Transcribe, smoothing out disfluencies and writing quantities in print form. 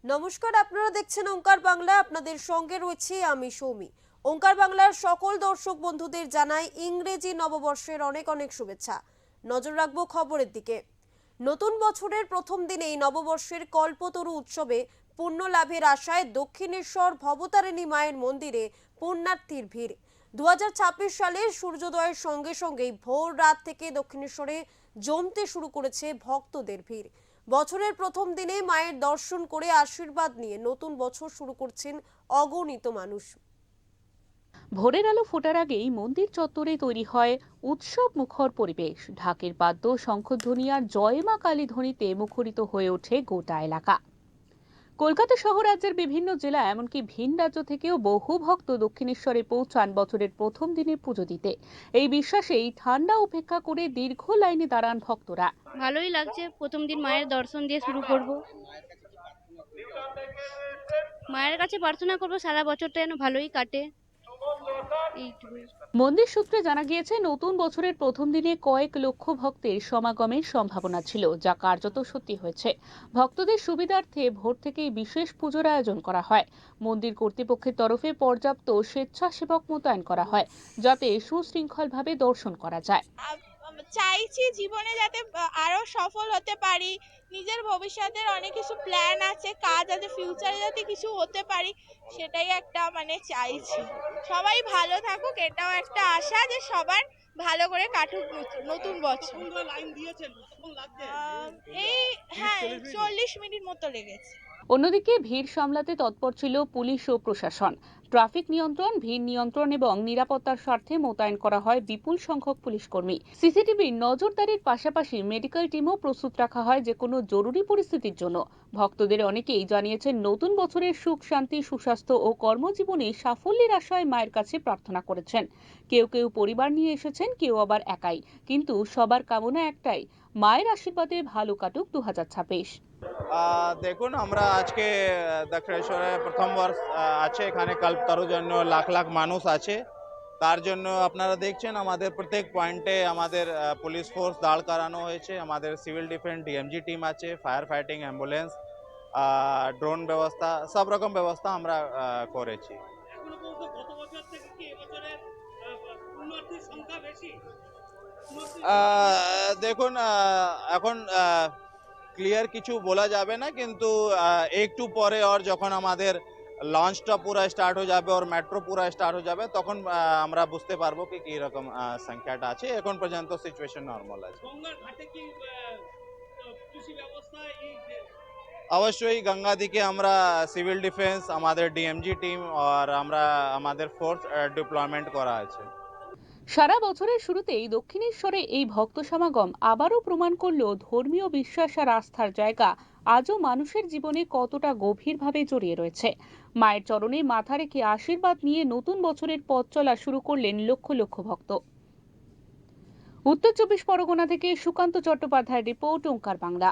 নমস্কার, আপনারা দেখছেন ওঙ্কার বাংলা। আপনাদের সঙ্গে রয়েছে আমি সৌমি। ওঙ্কার বাংলার সকল দর্শক বন্ধুদের জানাই ইংরেজি নববর্ষের অনেক অনেক শুভেচ্ছা। নজর রাখবো খবরের দিকে। নতুন বছরের প্রথম দিনেই নববর্ষের কল্পতরু উৎসবে পুণ্য লাভের আশায় দক্ষিণেশ্বর ভবতারিণী মায়ের মন্দিরে পুণ্যার্থীর ভিড়। 2026 সালের সূর্যোদয়ের সঙ্গে সঙ্গেই ভোর রাত থেকে দক্ষিণেশ্বরে জমতে শুরু করেছে ভক্তদের ভিড়। বছরের প্রথম দিনে মায়ের দর্শন করে আশীর্বাদ নিয়ে নতুন বছর শুরু করছেন অগণিত মানুষ। ভোরের আলো ফোটার আগেই মন্দির চত্বরে তৈরি হয় উৎসব মুখর পরিবেশ। ঢাকের বাদ্য, শঙ্খধ্বনি আর জয় মা কালী ধ্বনিতে মুখরিত হয়ে ওঠে গোটা এলাকা। কলকাতা সহ রাজ্যের বিভিন্ন জেলা এমনকি ভিন রাজ্য থেকেও বহু ভক্ত দক্ষিণেশ্বরে পৌঁছান বছরের প্রথম দিনে পুজো দিতে। এই বিশ্বাসেই ঠান্ডা উপেক্ষা করে দীর্ঘ লাইনে দাঁড়ান ভক্তরা। ভালোই লাগছে, প্রথম দিন মায়ের দর্শন দিয়ে শুরু করব। মায়ের কাছে প্রার্থনা করব সারা বছরটা যেন ভালোই কাটে, এইটুকুই। মন্দির সূত্রে জানা গিয়েছে, নতুন বছরের প্রথম দিনে কয়েক লক্ষ ভক্তের সমাগমের সম্ভাবনা ছিল, যা কার্যত সত্যি হয়েছে। ভক্তদের সুবিধার্থে ভোর থেকেই বিশেষ পুজোর আয়োজন করা হয়। মন্দির কর্তৃপক্ষের তরফে পর্যাপ্ত স্বেচ্ছাসেবক মোতায়েন করা হয়, যাতে সুশৃঙ্খলভাবে দর্শন করা যায়। চাইছি জীবনে যাতে আরো সফল হতে পারি, নিজের ভবিষ্যতের অনেক কিছু প্ল্যান আছে, কাজ আছে, ফিউচারে যাতে কিছু হতে পারি, সেটাই একটা চাইছি। সবাই ভালো থাকুক, এটাও একটা আশা যে সবার ভালো করে কাটুক নতুন বছর। এই 40 মিনিট মতো লেগেছে। অন্যদিকে ভিড় সামলাতে তৎপর ছিল পুলিশ ও প্রশাসন। ট্রাফিক নিয়ন্ত্রণ, ভিড় নিয়ন্ত্রণ এবং নিরাপত্তার স্বার্থে মোতায়েন করা হয় বিপুল সংখ্যক পুলিশ কর্মী। সিসিটিভির নজরদারির পাশাপাশি মেডিকেল টিমও প্রস্তুত রাখা হয় যে কোনো জরুরি পরিস্থিতির জন্য। ভক্তদের অনেকেই জানিয়েছেন, নতুন বছরের সুখ, শান্তি, সুস্বাস্থ্য ও কর্মজীবনে সাফল্যের আশায় মায়ের কাছে প্রার্থনা করেছেন। কেউ কেউ পরিবার নিয়ে এসেছেন, কেউ আবার একাই, কিন্তু সবার কামনা একটাই, মায়ের আশীর্বাদে ভালো কাটুক 2026। দেখুন, আমরা আজকে দক্ষিণেশ্বরে প্রথম বর্ষ আছে, এখানে কল্পতরুর জন্য লাখ লাখ মানুষ আছে। তার জন্য আপনারা দেখছেন আমাদের প্রত্যেক পয়েন্টে আমাদের পুলিশ ফোর্স দাঁড় করানো হয়েছে। আমাদের সিভিল ডিফেন্স ডিএমজি টিম আছে, ফায়ার ফাইটিং, অ্যাম্বুলেন্স, ড্রোন ব্যবস্থা, সব রকম ব্যবস্থা আমরা করেছি। দেখুন, এখন ক্লিয়ার কিছু বলা যাবে না, কিন্তু একটু পরে আর যখন আমাদের লঞ্চটা পুরো স্টার্ট হয়ে যাবে আর মেট্রো পুরো স্টার্ট হয়ে যাবে, তখন আমরা বুঝতে পারবো কি কি রকম সংখ্যাটা আছে। এখন পর্যন্ত সিচুয়েশন নর্মাল আছে। অবশ্যই গঙ্গা দিকে আমরা সিভিল ডিফেন্স, আমাদের ডিএমজি টিম আর আমাদের ফোর্স ডিপ্লয়মেন্ট করা আছে। সারা বছরের শুরুতেই দক্ষিণেশ্বরে এই ভক্ত সমাগম আবারও প্রমাণ করল, ধর্মীয় বিশ্বাস আর আস্থার জায়গা আজও মানুষের জীবনে কতটা গভীরভাবে জড়িয়ে রয়েছে। মায়ের চরণে মাথা রেখে আশীর্বাদ নিয়ে নতুন বছরের পথ চলা শুরু করলেন লক্ষ লক্ষ ভক্ত। উত্তর 24 পরগনা থেকে সুকান্ত চট্টোপাধ্যায়ের রিপোর্ট, ওঙ্কার বাংলা।